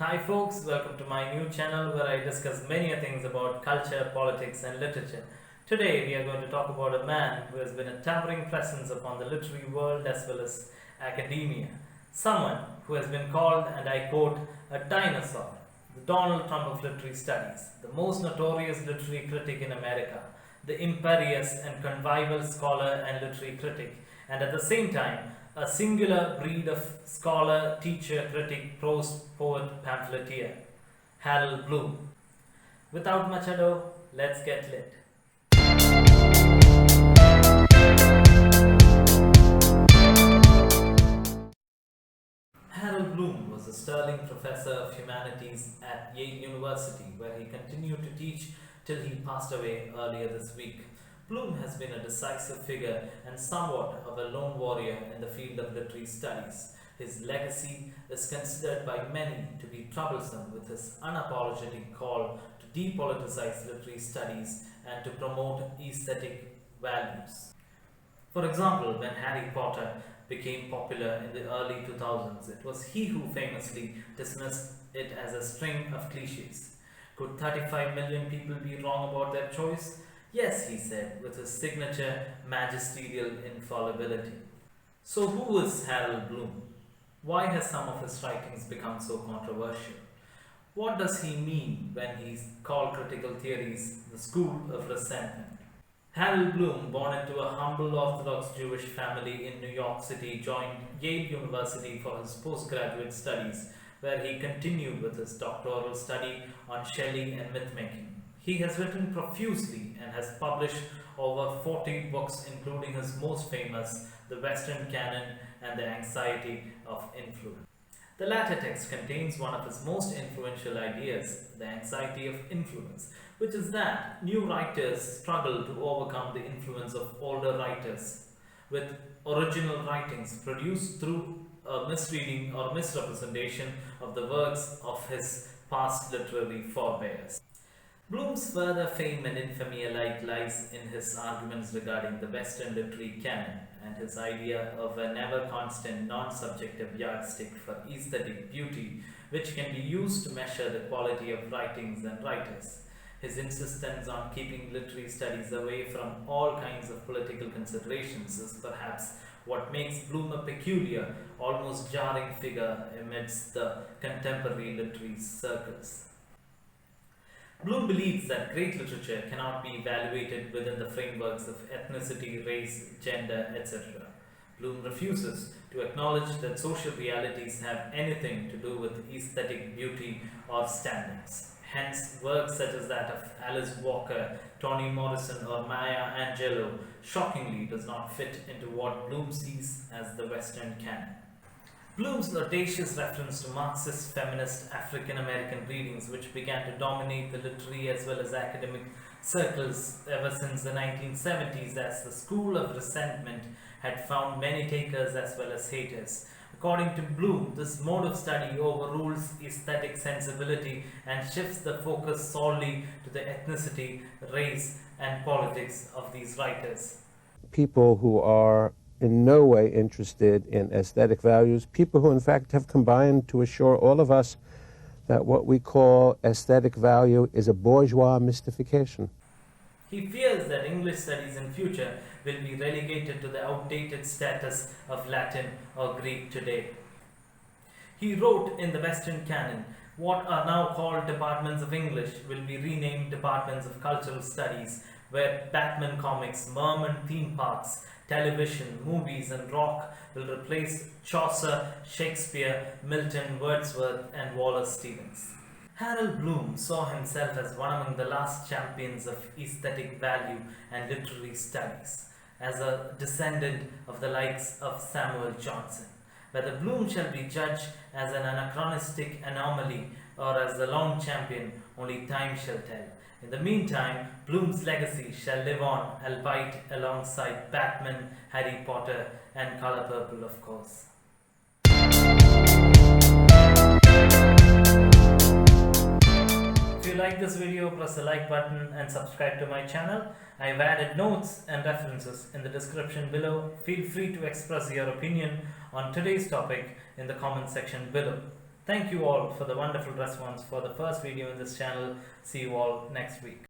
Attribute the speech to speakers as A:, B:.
A: Hi folks, welcome to my new channel where I discuss many things about culture, politics and literature. Today we are going to talk about a man who has been a towering presence upon the literary world as well as academia. Someone who has been called, and I quote, a dinosaur, the Donald Trump of literary studies, the most notorious literary critic in America, the imperious and convivial scholar and literary critic, and at the same time a singular breed of scholar, teacher, critic, prose, poet, pamphleteer, Harold Bloom. Without much ado, let's get lit. Harold Bloom was a sterling professor of humanities at Yale University, where he continued to teach till he passed away earlier this week. Bloom has been a decisive figure and somewhat of a lone warrior in the field of literary studies. His legacy is considered by many to be troublesome, with his unapologetic call to depoliticize literary studies and to promote aesthetic values. For example, when Harry Potter became popular in the early 2000s, it was he who famously dismissed it as a string of cliches. Could 35 million people be wrong about their choice? Yes, he said, with his signature magisterial infallibility. So, who is Harold Bloom? Why has some of his writings become so controversial? What does he mean when he called critical theories the school of resentment? Harold Bloom, born into a humble Orthodox Jewish family in New York City, joined Yale University for his postgraduate studies, where he continued with his doctoral study on Shelley and mythmaking. He has written profusely and has published over 40 books, including his most famous, The Western Canon and The Anxiety of Influence. The latter text contains one of his most influential ideas, the anxiety of influence, which is that new writers struggle to overcome the influence of older writers, with original writings produced through a misreading or misrepresentation of the works of his past literary forebears. Bloom's further fame and infamy alike lies in his arguments regarding the Western literary canon and his idea of a never constant, non subjective yardstick for aesthetic beauty, which can be used to measure the quality of writings and writers. His insistence on keeping literary studies away from all kinds of political considerations is perhaps what makes Bloom a peculiar, almost jarring figure amidst the contemporary literary circles. Bloom believes that great literature cannot be evaluated within the frameworks of ethnicity, race, gender, etc. Bloom refuses to acknowledge that social realities have anything to do with aesthetic beauty or standards. Hence, works such as that of Alice Walker, Toni Morrison, or Maya Angelou shockingly does not fit into what Bloom sees as the Western canon. Bloom's audacious reference to Marxist feminist African American readings, which began to dominate the literary as well as academic circles ever since the 1970s, as the school of resentment had found many takers as well as haters. According to Bloom, this mode of study overrules aesthetic sensibility and shifts the focus solely to the ethnicity, race, and politics of these writers.
B: People who are in no way interested in aesthetic values, people who in fact have combined to assure all of us that what we call aesthetic value is a bourgeois mystification.
A: He fears that English studies in future will be relegated to the outdated status of Latin or Greek today. He wrote in the Western canon, what are now called departments of English will be renamed departments of cultural studies, where Batman comics, Merman theme parks, television, movies, and rock will replace Chaucer, Shakespeare, Milton, Wordsworth, and Wallace Stevens. Harold Bloom saw himself as one among the last champions of aesthetic value and literary studies, as a descendant of the likes of Samuel Johnson. Whether Bloom shall be judged as an anachronistic anomaly or as the long champion, only time shall tell. In the meantime, Bloom's legacy shall live on, albeit alongside Batman, Harry Potter, and Color Purple, of course. If you like this video, press the like button and subscribe to my channel. I've added notes and references in the description below. Feel free to express your opinion on today's topic in the comment section below. Thank you all for the wonderful response for the first video in this channel. See you all next week.